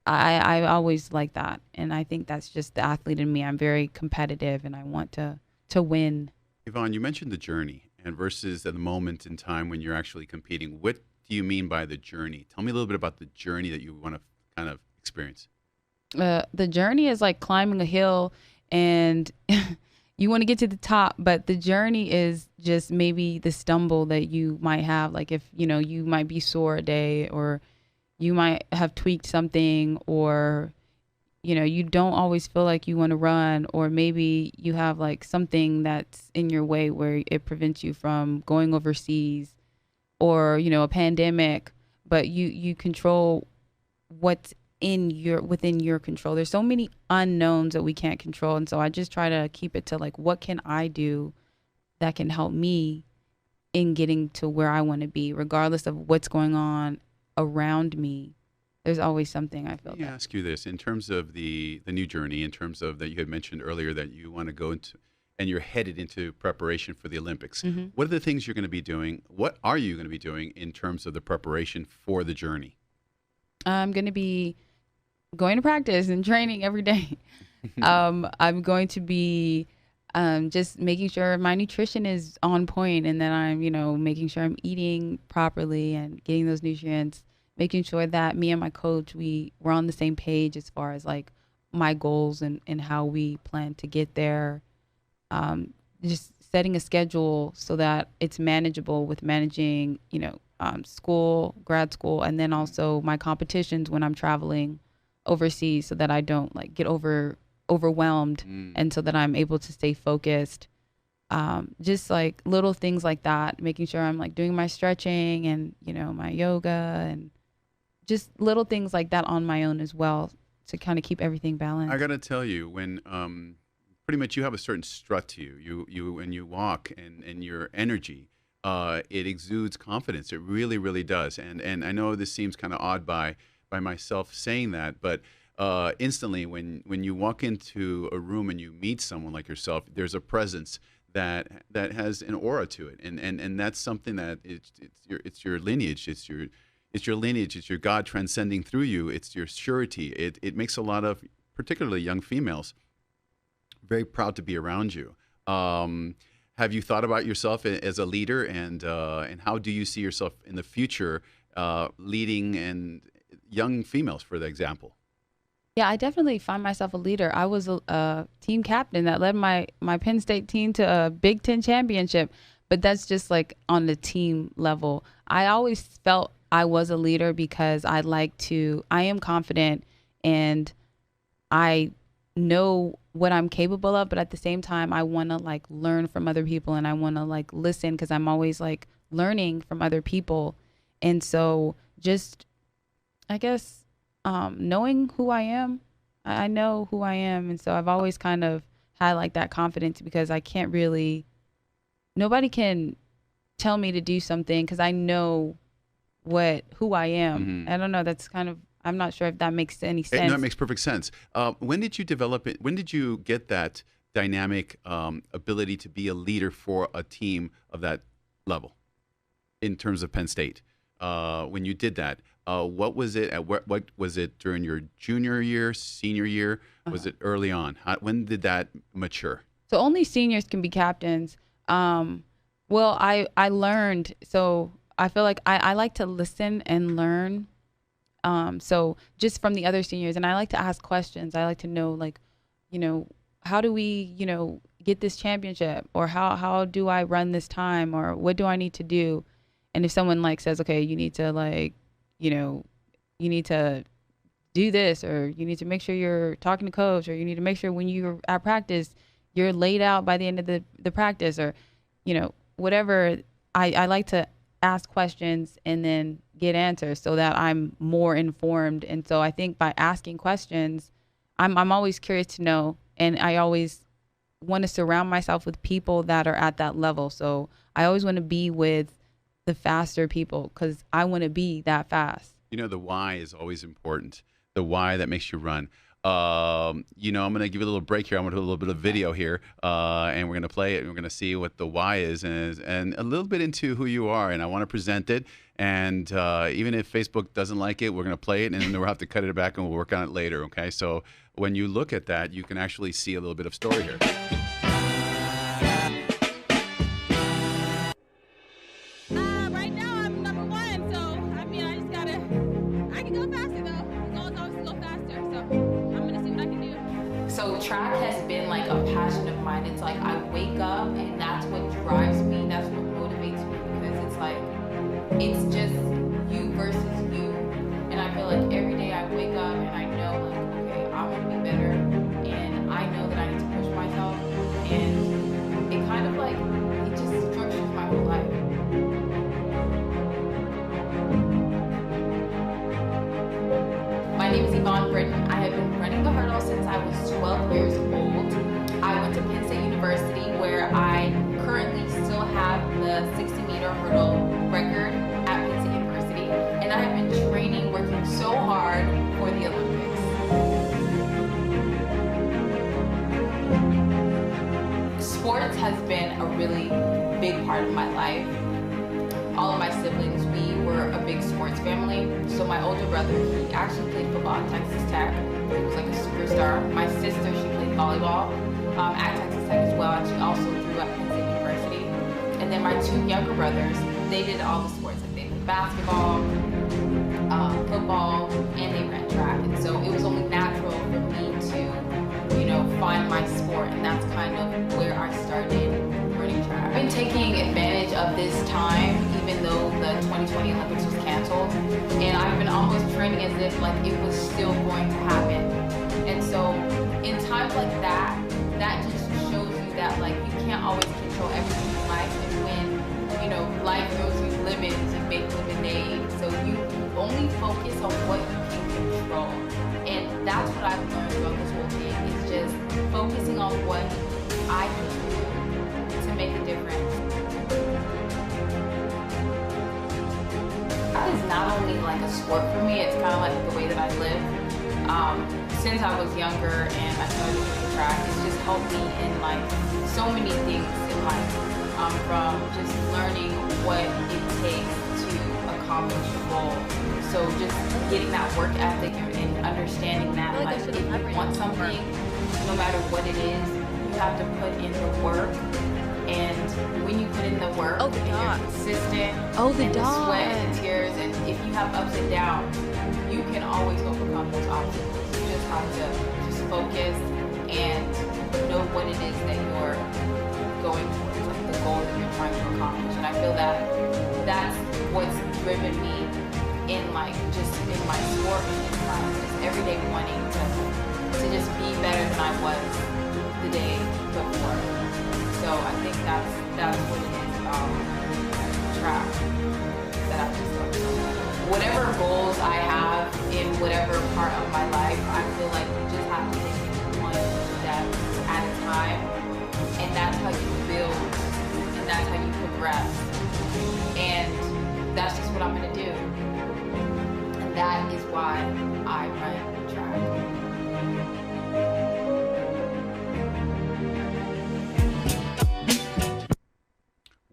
I always like that. And I think that's just the athlete in me. I'm very competitive and I want to win. Yvonne, you mentioned the journey and versus at the moment in time when you're actually competing. What do you mean by the journey? Tell me a little bit about the journey that you want to kind of experience. The journey is like climbing a hill and you want to get to the top, but the journey is just maybe the stumble that you might have. Like if, you might be sore a day or you might have tweaked something or, you don't always feel like you want to run or maybe you have like something that's in your way where it prevents you from going overseas or, a pandemic, but you control what's within your control. There's so many unknowns that we can't control, and so I just try to keep it to like what can I do that can help me in getting to where I want to be, regardless of what's going on around me. There's always something I feel Let me that. ask you this: in terms of the new journey, in terms of that you had mentioned earlier that you want to go into, and you're headed into preparation for the Olympics. Hmm. What are the things you're going to be doing? What are you going to be doing in terms of the preparation for the journey? I'm going to be going to practice and training every day. I'm going to be just making sure my nutrition is on point and that I'm, making sure I'm eating properly and getting those nutrients, making sure that me and my coach, we're on the same page as far as like my goals and how we plan to get there. Just setting a schedule so that it's manageable with managing, school, grad school, and then also my competitions when I'm traveling overseas so that I don't like get overwhelmed Mm. and so that I'm able to stay focused. Just like little things like that, making sure I'm like doing my stretching and, my yoga and just little things like that on my own as well to kind of keep everything I got balanced. to tell you, when pretty much you have a certain strut to you, you when you walk and your energy, it exudes confidence. It really, really does. And I know this seems kind of odd by myself saying that, but instantly when you walk into a room and you meet someone like yourself, there's a presence that has an aura to it, and that's something that it's your lineage, it's your lineage, it's your God transcending through you, it's your surety. It makes a lot of particularly young females very proud to be around you. have you thought about yourself as a leader, and how do you see yourself in the future leading and young females, for the example? Yeah, I definitely find myself a leader. I was a team captain that led my Penn State team to a Big Ten championship, but that's just like on the team level. I always felt I was a leader because I am confident and I know what I'm capable of, but at the same time, I want to like learn from other people and I want to like listen because I'm always like learning from other people. And so just, I guess, knowing who I am, I know who I am. And so I've always kind of had like that confidence because nobody can tell me to do something because I know who I am. Hmm. I don't know. That's kind of, I'm not sure if that makes any No, it sense. makes perfect sense. When did you develop it? When did you get that dynamic ability to be a leader for a team of that level in terms of Penn State? When you did that, what was it? What was it during your junior year, senior year? Was it early on? When did that mature? So only seniors can be captains. Well, I learned, so I feel like I like to listen and learn. So just from the other seniors, and I like to ask questions. I like to know, like, how do we, get this championship, or how do I run this time, or what do I need to do? And if someone like says, okay, you need to like, you need to do this, or you need to make sure you're talking to coach, or you need to make sure when you're at practice, you're laid out by the end of the practice, or, whatever. I like to ask questions and then get answers so that I'm more informed. And so I think by asking questions, I'm always curious to know, and I always want to surround myself with people that are at that level. So I always want to be with the faster people because I want to be that fast. The why is always important. The why that makes you run. I'm going to give you a little break here. I'm going to do a little bit of video here, and we're going to play it, and we're going to see what the why is, and a little bit into who you are. And I want to present it. And even if Facebook doesn't like it, we're going to play it, and then we'll have to cut it back, and we'll work on it later. Okay? So when you look at that, you can actually see a little bit of story here. Right now I'm number one, so I mean I can go faster though. Goals always go faster, so I'm gonna see what I can do. So track has been like a passion of mine. It's like I wake up and that's what drives me, that's what motivates me, because it's like it's just you versus you. And I feel like every day I wake up and I know like, okay, I want to be better, and I know that I need to push myself, and it kind of like it just structures my whole life. My name is Yvonne Britton. I have been running the hurdle since I was 12 years old. I went to Penn State University, where I currently still have the 60-meter hurdle record at Penn State University, and I have been training, working so hard for the Olympics. Sports has been a really big part of my life. All of my siblings, we were a big sports family. So my older brother, he actually played football at Texas Tech. He was like a superstar. My sister, she played volleyball at Texas Tech as well, and she also grew up at Penn State University. And then my two younger brothers, they did all the sports. Like they played basketball, football, and they ran track. And so it was only natural for me to, find my sport, and that's kind of where I started running track. I've been taking advantage of this time, even though the 2020 Olympics was canceled, and I've been almost training as if like it was still going to happen. And so in times like that, that just shows you that like you can't always control everything in life, and when life throws you lemons, you make lemonade. So you only focus on what you can control, and that's what I've learned about this whole thing, is just focusing on what I can do to make a difference. That is not only like a sport for me, it's kind of like the way that I live. Since I was younger and I started doing track, it's just helped me in like so many things in life, from just learning what it takes to accomplish a goal. So just getting that work ethic and understanding that like if you want something, no matter what it is, you have to put in the work And when you put in the work Oh, the and dog. you're consistent, Oh, the and the dog. sweat and the tears, and if you have ups and downs, you can always overcome those obstacles. You just have to just focus and know what it is that you're going towards, like the goal that you're trying to accomplish. And I feel that that's what's driven me in like just in my sport and in my just every day wanting to just be better than I was the day before. So I think that's what it is about track that I just love so much. Whatever goals I have in whatever part of my life, I feel like you just have to take it one step at a time, and that's how you build, and that's how you progress, and that's just what I'm gonna do, and that is why I run track.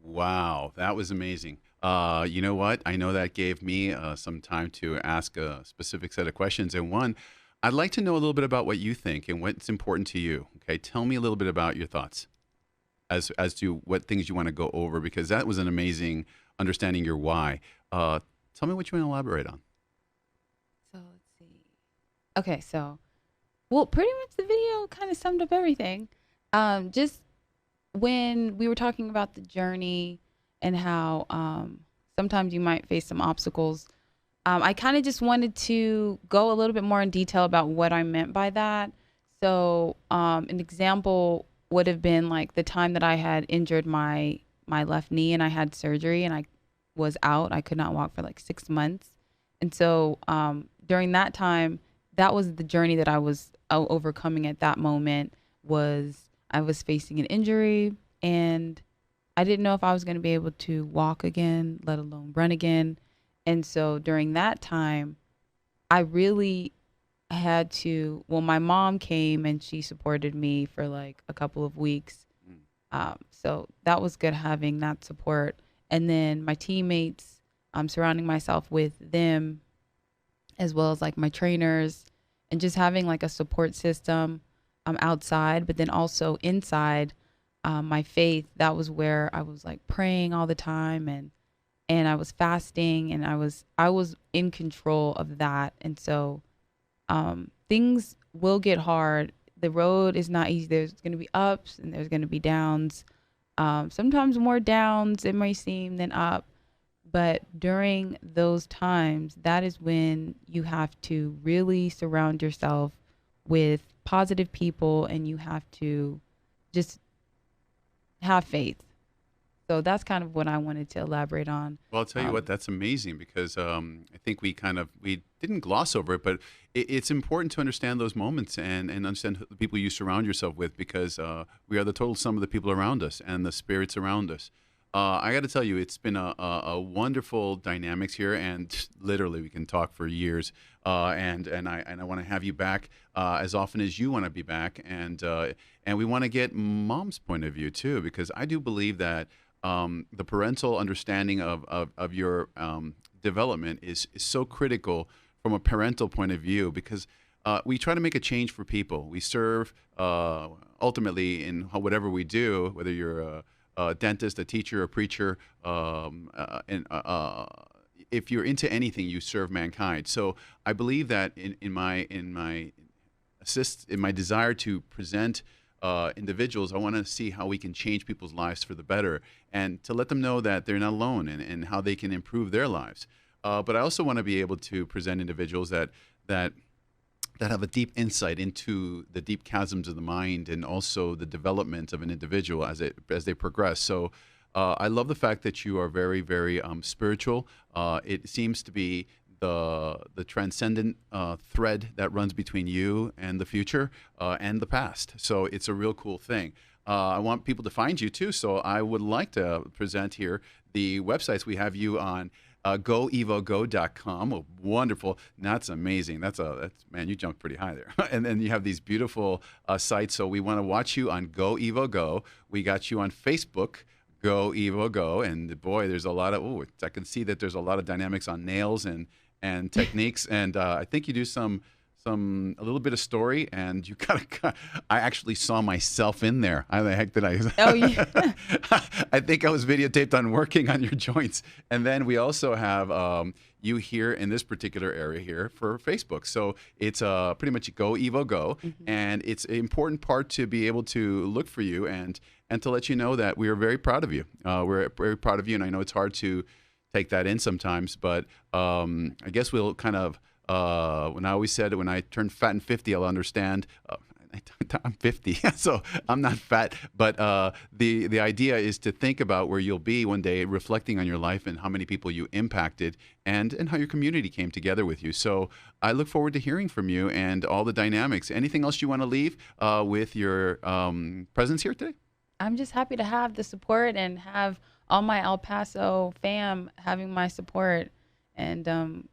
Wow, that was amazing. You know what? I know that gave me some time to ask a specific set of questions. And one, I'd like to know a little bit about what you think and what's important to you. Okay, tell me a little bit about your thoughts as to what things you want to go over, because that was an amazing understanding your why. Tell me what you want to elaborate on. So let's see. Okay, so well, pretty much the video kind of summed up everything. Just when we were talking about the journey and how sometimes you might face some obstacles, I kind of just wanted to go a little bit more in detail about what I meant by that. So an example would have been like the time that I had injured my left knee and I had surgery and I was out. I could not walk for like 6 months. And so during that time, that was the journey that I was overcoming at that moment. Was I was facing an injury and I didn't know if I was going to be able to walk again, let alone run again. And so during that time, I really had to, well, my mom came and she supported me for like a couple of weeks. So that was good having that support. And then my teammates, surrounding myself with them, as well as like my trainers, and just having like a support system outside, but then also inside my faith. That was where I was like praying all the time, and I was fasting, and I was in control of that. And so things will get hard. The road is not easy. There's going to be ups and there's going to be downs. Sometimes more downs, it may seem, than up. But during those times, that is when you have to really surround yourself with positive people and you have to just have faith. So that's kind of what I wanted to elaborate on. Well, I'll tell you what, that's amazing because I think we didn't gloss over it, but it's important to understand those moments and understand the people you surround yourself with, because we are the total sum of the people around us and the spirits around us. I got to tell you, it's been a wonderful dynamics here, and literally we can talk for years. And I want to have you back as often as you want to be back, and we want to get Mom's point of view too, because I do believe that the parental understanding of your development is so critical from a parental point of view, because we try to make a change for people. We serve ultimately in whatever we do, whether you're a dentist, a teacher, a preacher, and if you're into anything, you serve mankind. So I believe that in my desire to present individuals, I want to see how we can change people's lives for the better, and to let them know that they're not alone, and how they can improve their lives. But I also want to be able to present individuals that have a deep insight into the deep chasms of the mind, and also the development of an individual as they progress. So I love the fact that you are very, very spiritual. It seems to be the transcendent thread that runs between you and the future and the past. So it's a real cool thing. I want people to find you too. So I would like to present here the websites. We have you on goevogo.com. Oh, wonderful. That's amazing. That's man, you jumped pretty high there. And then you have these beautiful sites. So we want to watch you on Go Evo Go. We got you on Facebook, Go Evo Go. And boy, there's a lot of, I can see that there's a lot of dynamics on nails and techniques. And I think you do some a little bit of story, and you gotta. I actually saw myself in there. How the heck did I? Oh, yeah. I think I was videotaped on working on your joints, and then we also have you here in this particular area here for Facebook. So it's pretty much go Evo go, and it's an important part to be able to look for you and to let you know that we are very proud of you. We're very proud of you, and I know it's hard to take that in sometimes, but I guess we'll kind of. When I always said when I turn fat and 50, I'll understand. I'm 50, so I'm not fat. But the idea is to think about where you'll be one day, reflecting on your life and how many people you impacted, and how your community came together with you. So I look forward to hearing from you and all the dynamics. Anything else you want to leave with your presence here today? I'm just happy to have the support and have all my El Paso fam having my support and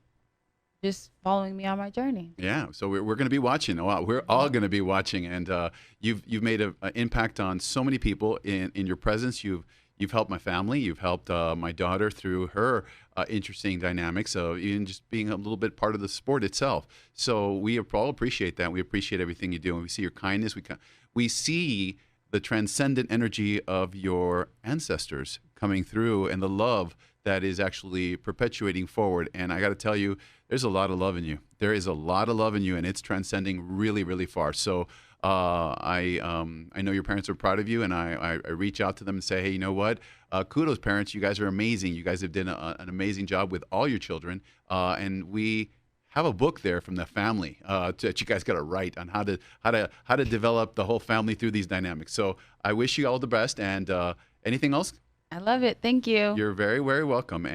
just following me on my journey. Yeah, so we're going to be watching. Oh, we're all going to be watching, and you've made an impact on so many people in your presence. You've helped my family. You've helped my daughter through her interesting dynamics of even just being a little bit part of the sport itself. So we all appreciate that. We appreciate everything you do, and we see your kindness. We see the transcendent energy of your ancestors coming through, and the love that is actually perpetuating forward. And I got to tell you, there's a lot of love in you. There is a lot of love in you, and it's transcending really, really far. So I know your parents are proud of you, and I reach out to them and say, hey, you know what? Kudos, parents. You guys are amazing. You guys have done an amazing job with all your children, and we have a book there from the family that you guys got to write on how to develop the whole family through these dynamics. So I wish you all the best. And anything else? I love it. Thank you. You're very, very welcome.